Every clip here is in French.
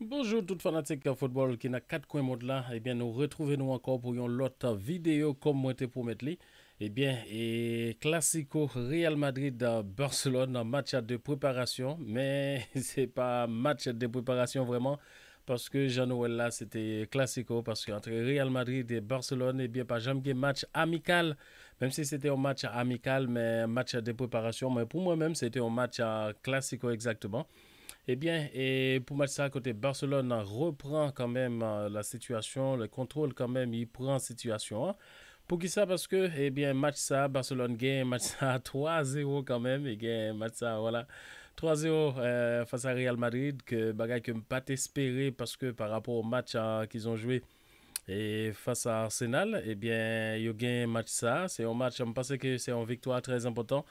Bonjour tout fanatique de football qui n'a quatre coins monde là. Eh bien, nous retrouvons encore pour une autre vidéo comme moi te promettre li. Eh bien, et Classico Real Madrid Barcelone, un match de préparation, mais c'est pas match de préparation vraiment parce que Jean-Noël là c'était Classico parce qu'entre Real Madrid et Barcelone, eh bien pas jamais match amical, même si c'était un match amical mais un match de préparation, mais pour moi-même c'était un match Classico exactement. Eh bien, et pour mettre ça à côté, Barcelone reprend quand même la situation, le contrôle quand même, il prend la situation, hein. Pour qui ça? Parce que, eh bien, match ça, Barcelone gagne, match ça 3-0 quand même, et gagne match ça, voilà. 3-0 face à Real Madrid, que bagay que pas espéré parce que par rapport au match qu'ils ont joué et face à Arsenal, eh bien, ils ont gagné match ça. C'est un match, je pense que c'est une victoire très importante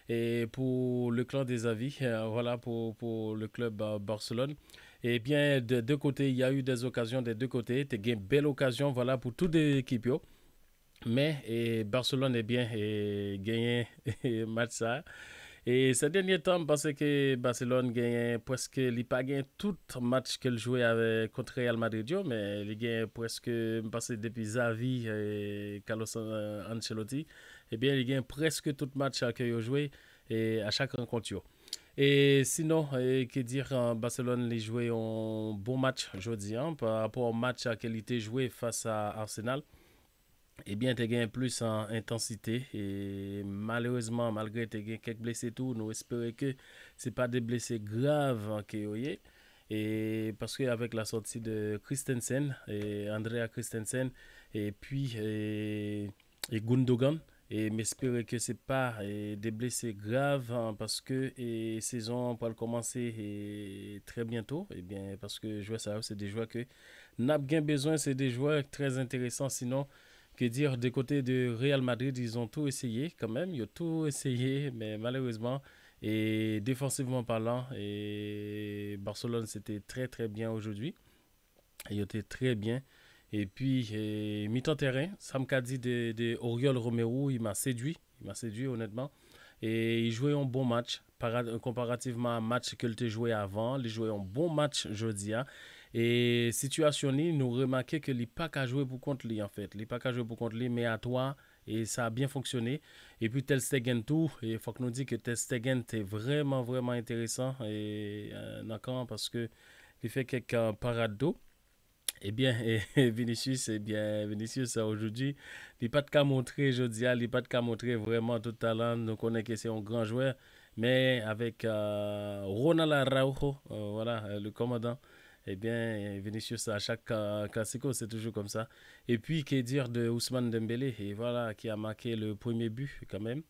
et pour le clan des avis, voilà, pour le club Barcelone. Et bien, de deux côtés, il y a eu des occasions des deux côtés. Tu as une belle occasion, voilà, pour toutes les équipes. Mais Barcelone est bien et gagné match ça. Et ces derniers temps, parce que Barcelone gagne presque, il pas gagné tout match qu'elle jouait avec, contre Real Madrid, mais il gagne presque, parce que depuis Xavi et Carlos Ancelotti, eh bien, il gagne presque tout match qu'il a joué et à chaque rencontre. Et sinon, que dire, Barcelone a joué un bon match aujourd'hui par rapport au match qu'il était joué face à Arsenal. Eh bien, tu gagné plus en intensité et malheureusement, malgré tu gagné quelques blessés tout, nous espérons que ce pas des blessés graves qui ont eu. Et parce qu'avec la sortie de Christensen, et Andrea Christensen, et puis et Gundogan, et m'espérer que c'est pas des blessés graves parce que saison pour commencer très bientôt. Et bien, parce que joueurs ça, c'est des joueurs que n'a bien besoin, c'est des joueurs très intéressants. Sinon, que dire, des côtés de Real Madrid, ils ont tout essayé quand même, ils ont tout essayé, mais malheureusement, et défensivement parlant, et Barcelone c'était très très bien aujourd'hui, il était très bien. Et puis, mi-temps terrain, Sam Kadi de Oriol Romero, il m'a séduit honnêtement. Et il jouait un bon match comparativement à un match qu'il a joué avant. Il jouait un bon match jeudi. Hein. Et situation ni nous remarquons que il pas qu'à jouer pour contre lui en fait. Il pas qu'à jouer pour contre lui, mais à toi. Et ça a bien fonctionné. Et puis Tel Stegen tout. Et il faut que nous disions que Tel Stegen était vraiment, vraiment intéressant. Et d'accord, parce que il fait quelques parades d'eau. Eh bien, Vinicius, eh bien, Vinicius, aujourd'hui, il n'est pas de cas montrer, je dis, il n'est pas de cas montrer vraiment tout talent. Nous connaissons que c'est un grand joueur, mais avec Ronald Araujo, voilà, le commandant, eh bien, Vinicius, à chaque classico, c'est toujours comme ça. Et puis, que dire de Ousmane Dembélé, et voilà, qui a marqué le premier but quand même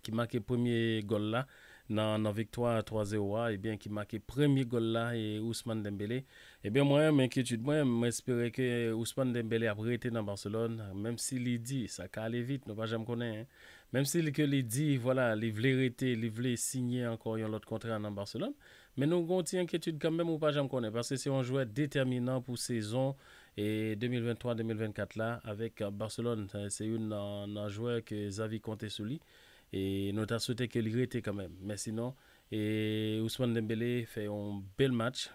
qui marque le premier goal là dans la victoire 3-0 et bien qui marque le premier goal là et Ousmane Dembélé et bien moi m'inquiétude moi m'espérais que Ousmane Dembélé a été dans Barcelone même s'il dit ça va aller vite nous pas jamais connaître hein. Même s'il que il dit voilà il voulait arrêter il voulait signer encore un autre contrat dans Barcelone mais nous avons une inquiétude quand même ou pas jamais connaître parce que c'est un joueur déterminant pour saison et 2023-2024 là avec Barcelone c'est un joueur que Xavi comptait sur lui et nous avons souhaité qu'il était quand même. Mais sinon, et Ousmane Dembélé fait un bel match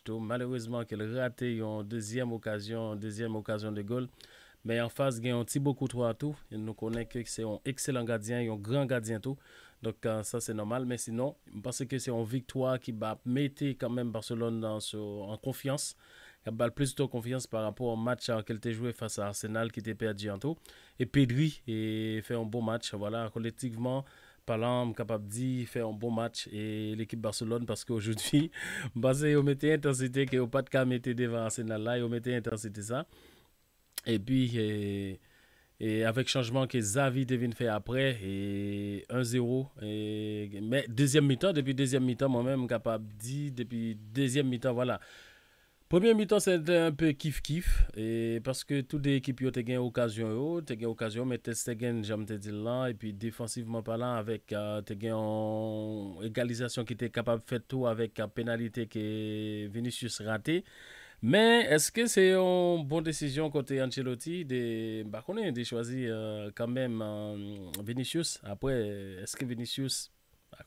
tout. Malheureusement, qu'il a raté une deuxième occasion de goal. Mais en face, il y a un Thibaut Courtois tout. Et nous connaissons que c'est un excellent gardien, un grand gardien tout. Donc ça c'est normal. Mais sinon, je pense que c'est une victoire qui va mettre quand même Barcelone en confiance. Il a plus de confiance par rapport au match qu'elle a joué face à Arsenal qui était perdu en tout. Et Pedri fait un bon match. Voilà, collectivement parlant, capable de dire fait un bon match et l'équipe Barcelone parce qu'aujourd'hui, basé au mettait intensité que au pas de cas mettait devant Arsenal là, il mettait intensité ça. Et puis et avec changement que Xavi devine faire après et 1-0 mais deuxième mi-temps depuis deuxième mi-temps moi-même capable de dire depuis deuxième mi-temps voilà. Premier mi-temps, c'était un peu kiff-kiff. Et parce que toutes les équipes ont gagné occasion, mais tu gagné, j'aime te dire là. Et puis défensivement parlant, avec tu gagné en égalisation qui était capable de faire tout avec la pénalité que Vinicius raté. Mais est-ce que c'est une bonne décision côté Ancelotti bah, de choisir quand même Vinicius? Après, est-ce que Vinicius, bah,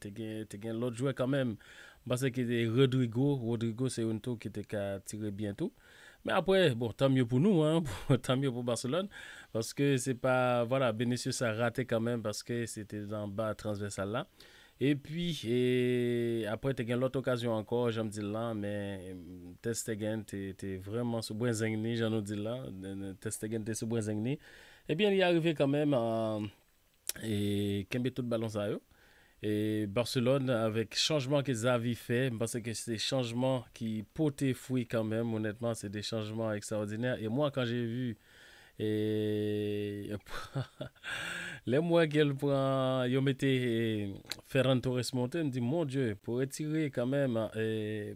tu gagné l'autre joueur quand même? Parce que c'était Rodrigo c'est un tour qui était qu'à tirer bientôt. Mais après, bon, tant mieux pour nous, hein, tant mieux pour Barcelone, parce que c'est pas, voilà, Vinicius a raté quand même parce que c'était dans le bas transversal là. Et puis, après, tu as l'autre occasion encore, j'en dis là, mais Ter Stegen, t'es vraiment sous bon zingni, j'en dis là, Ter Stegen, t'es sous bon zingni. Eh bien, il est arrivé quand même et Kembe tout ballon ça yo. Et Barcelone, avec changement que Xavi fait, parce que c'est des changements qui potaient fruit quand même, honnêtement, c'est des changements extraordinaires. Et moi, quand j'ai vu et les mois qu'elle prend, ils mettaient Ferran Torres monter, je me dis, mon Dieu, pour retirer quand même,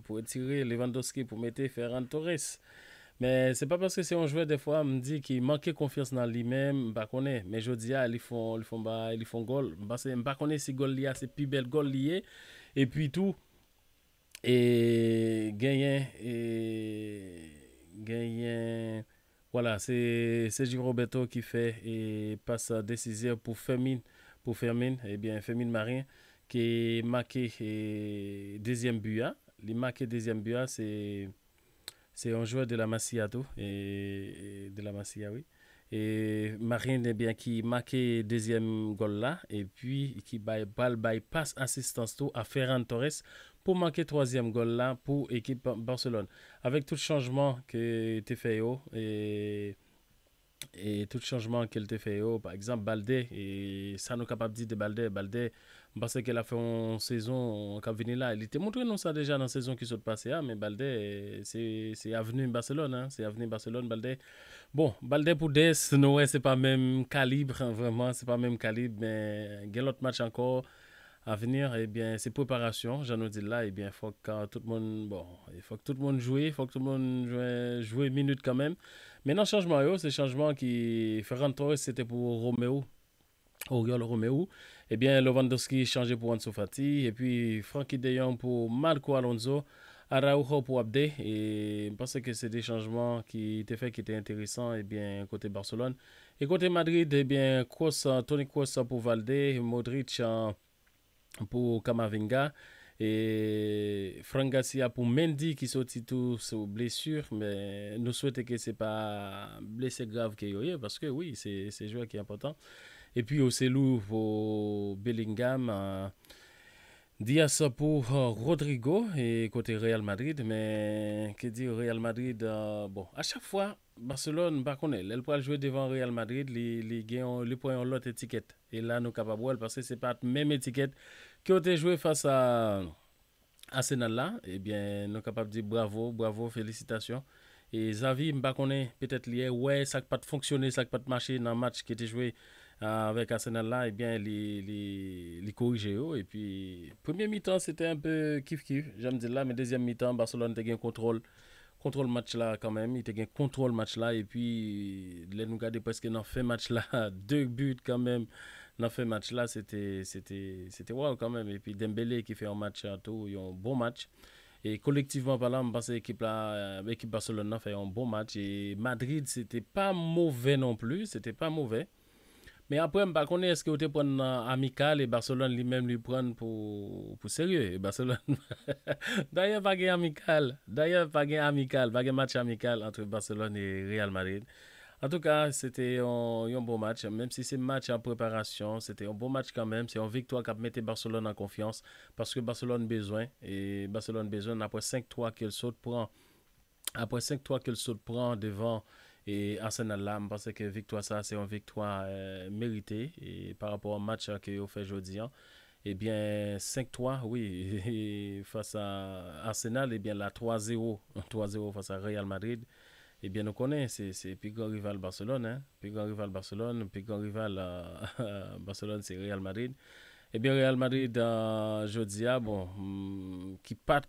pour retirer Lewandowski, pour mettre Ferran Torres. Mais c'est pas parce que c'est un joueur, des fois, me dit qu'il manquait confiance dans lui-même, bah connaît. Mais je dis, ils font goal. Parce que je connais si goal lié, c'est plus belle goal lié. Et puis tout, gagner, voilà, c'est Sergio Roberto qui fait et passe décisive pour Fermin, eh bien Fermin Marin qui marqué deuxième but. Hein. Il marqué deuxième but, hein, c'est un joueur de la Masia tout, et de la Masia oui. Et Marin eh bien qui marqué deuxième goal là et puis qui passe assistance tout à Ferran Torres pour marquer troisième goal là pour équipe Barcelone. Avec tout changement que tu fait et tout changement qu'elle te fait, par exemple, Balde, et ça nous capable de dire de Balde, parce qu'elle a fait une saison quand venu là, il était montré nous ça déjà dans la saison qui s'est passée, mais Balde, c'est avenue Barcelone, hein, c'est avenue Barcelone, Balde. Bon, Balde pour Des, non, ouais, c'est pas même calibre, hein, vraiment, c'est pas même calibre, mais il y a l'autre match encore à venir, eh bien, c'est préparation, j'en ai dit là, eh bien, faut que tout le monde, bon, il faut que tout le monde joue, il faut que tout le monde joue minute quand même. Maintenant, changement, c'est changement qui, Ferran Torres, c'était pour Romeo, Oriol Romeo. Eh bien, Lewandowski changé pour Ansu Fati, et puis Frankie De Jong pour Marco Alonso, Araujo pour Abde, et je pense que c'est des changements qui étaient faits, qui étaient intéressants, eh bien, côté Barcelone. Et côté Madrid, eh bien, Tony Kroos pour Valde, Modric, pour Kamavinga et Franck Garcia pour Mendy qui sortit tout sous blessure mais nous souhaitons que c'est pas blessé grave qu'il y ait parce que oui c'est un joueur qui est important et puis au Célou pour Bellingham Diaz pour Rodrigo et côté Real Madrid mais que dire Real Madrid bon à chaque fois Barcelone par contre elle peut jouer devant Real Madrid les gagnent les points l'autre étiquette et là nous capable parce que c'est pas même étiquette qui ont été joué face à Arsenal là, eh bien, nous sommes capables de dire bravo, bravo, félicitations. Et Xavi, je connais peut-être lié, ouais, ça n'a pas fonctionné, ça n'a pas marché dans le match qui était joué avec Arsenal là, eh bien, les corrigé. Et puis, premier mi-temps, c'était un peu kiff-kiff, j'aime dire là, mais deuxième mi-temps, Barcelone a gagné contrôle match là quand même, il a gagné contrôle match là, et puis, les nous garder presque dans fait match là, deux buts quand même dans fait match là, c'était wow quand même. Et puis Dembélé qui fait un match à tout, il a un bon match. Et collectivement parlant, je pense que l'équipe là, l'équipe Barcelone a fait un bon match. Et Madrid, c'était pas mauvais non plus, c'était pas mauvais. Mais après, je ne sais pas est-ce que vous prenez amical et Barcelone lui-même lui prend pour sérieux. Et Barcelone, d'ailleurs, pas de amical. D'ailleurs, pas de amical, pas de match amical entre Barcelone et Real Madrid. En tout cas, c'était un bon match. Même si c'est un match en préparation, c'était un bon match quand même. C'est une victoire qui a mis Barcelone en confiance parce que Barcelone besoin. Et Barcelone besoin après 5-3 qu'elle saute prend. Après 5-3 qu'elle saute prend devant et Arsenal là, je pense que victoire ça, c'est une victoire méritée. Et par rapport au match que vous fait aujourd'hui, hein. Eh bien, 5-3, oui, face à Arsenal, eh bien, la 3-0, 3-0 face à Real Madrid. Eh bien, nous connaissons, c'est plus grand rival Barcelone, hein? Plus grand rival Barcelone, plus grand rival Barcelone, c'est Real Madrid. Eh bien, Real Madrid, jeudi, bon, qui pas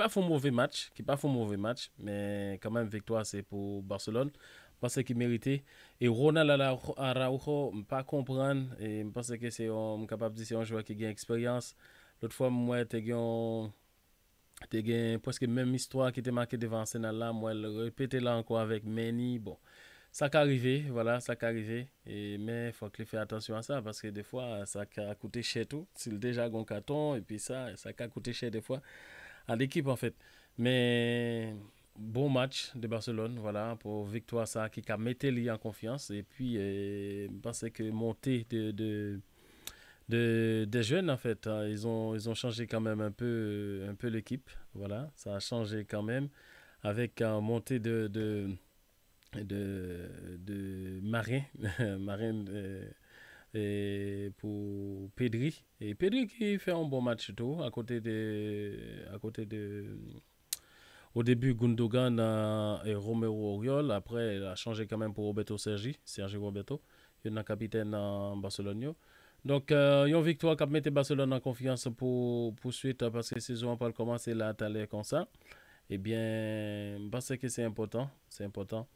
fait un mauvais match, qui pas fait un mauvais match, mais quand même, victoire, c'est pour Barcelone. Je pense qu'il méritait. Et Ronald Araujo, je ne pas comprendre, et je pense que capable de dire c'est un joueur qui a expérience. L'autre fois, moi, t'es presque même histoire qui était marquée devant Arsenal là, moi, le répéter là encore avec Manny, bon. ça qu'à arriver, voilà, ça qu'à arriver. Et, mais il faut que faire attention à ça parce que des fois, ça qu'à coûter cher tout. C'est déjà un carton et puis ça qu'à coûter cher des fois à l'équipe en fait. Mais bon match de Barcelone, voilà, pour victoire ça qui a mis lui en confiance. Et puis, je pense que montée des jeunes en fait, hein, ils ont changé quand même un peu l'équipe. Voilà, ça a changé quand même avec un montée de Marin, Marin et pour Pedri. Et Pedri qui fait un bon match tout, au début Gundogan et Romero Oriol. Après, il a changé quand même pour Sergi Roberto. Il est capitaine en Barcelone. Donc, il y a une victoire qui a mis Barcelone en confiance pour suite parce que la saison n'a pas commencé là, à comme ça. Eh bien, je pense que c'est important. C'est important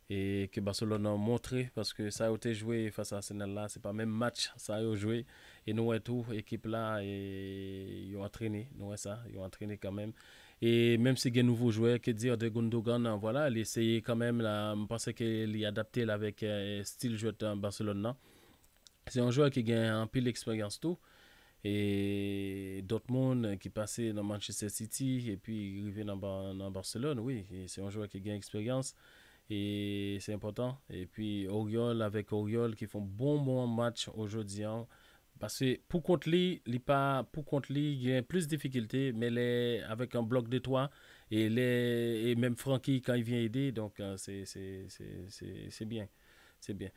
et que Barcelone a montré parce que ça a été joué face à Arsenal là, c'est pas même match, ça a joué et nous et tout équipe là et ils ont entraîné, nous ça, ils ont entraîné quand même et même si il y a un nouveau joueur, que dire de Gundogan, voilà, il essayé quand même là, je pense qu'il est adapté là, avec style joueur de Barcelone là. C'est un joueur qui a un pile d'expérience tout et Dortmund qui passait dans Manchester City et puis il revient dans Barcelone, oui, c'est un joueur qui a expérience et c'est important. Et puis Oriol avec Oriol qui font bon match aujourd'hui. Hein. Parce que pour contre lui, il y a plus de difficultés, mais avec un bloc de toi et même Francky quand il vient aider, donc c'est bien. C'est bien.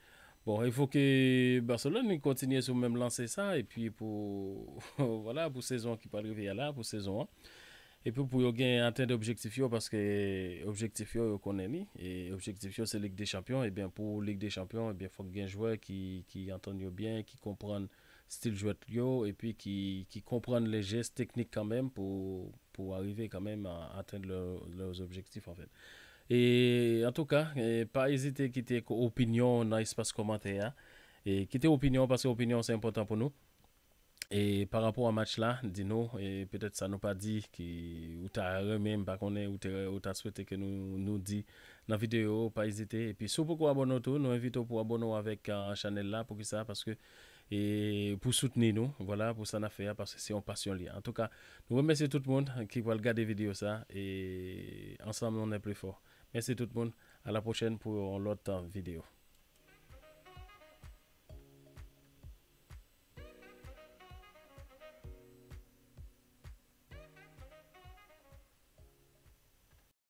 Bon, il faut que Barcelone continue sur le même lancer ça et puis pour voilà pour saison qui peut arriver là pour saison 1. Et puis pour gagner atteindre objectif parce que objectif yo connaît ni et objectif yo c'est Ligue des Champions et bien pour Ligue des Champions et bien faut qu'il y ait un joueur qui entendent bien, qui comprennent style joueur yo et puis qui comprennent les gestes techniques quand même pour arriver quand même à atteindre leurs objectifs en fait. Et en tout cas, pas hésiter à quitter opinion dans l'espace commentaire et quitter opinion parce que opinion c'est important pour nous. Et par rapport au match là, dis-nous, et peut-être ça nous pas dit qui ou t'as remis, pas qu'on est ou t'as souhaité que nous dit dans la vidéo, pas hésiter. Et puis si vous abonner tout, nous invitons pour abonner avec la chaîne là pour que ça parce que et pour soutenir nous, voilà, pour ça faire parce que c'est une passion liée. En tout cas, nous remercions tout le monde qui va regarder la vidéo ça et ensemble on est plus fort. Merci tout le monde. À la prochaine pour l'autre vidéo.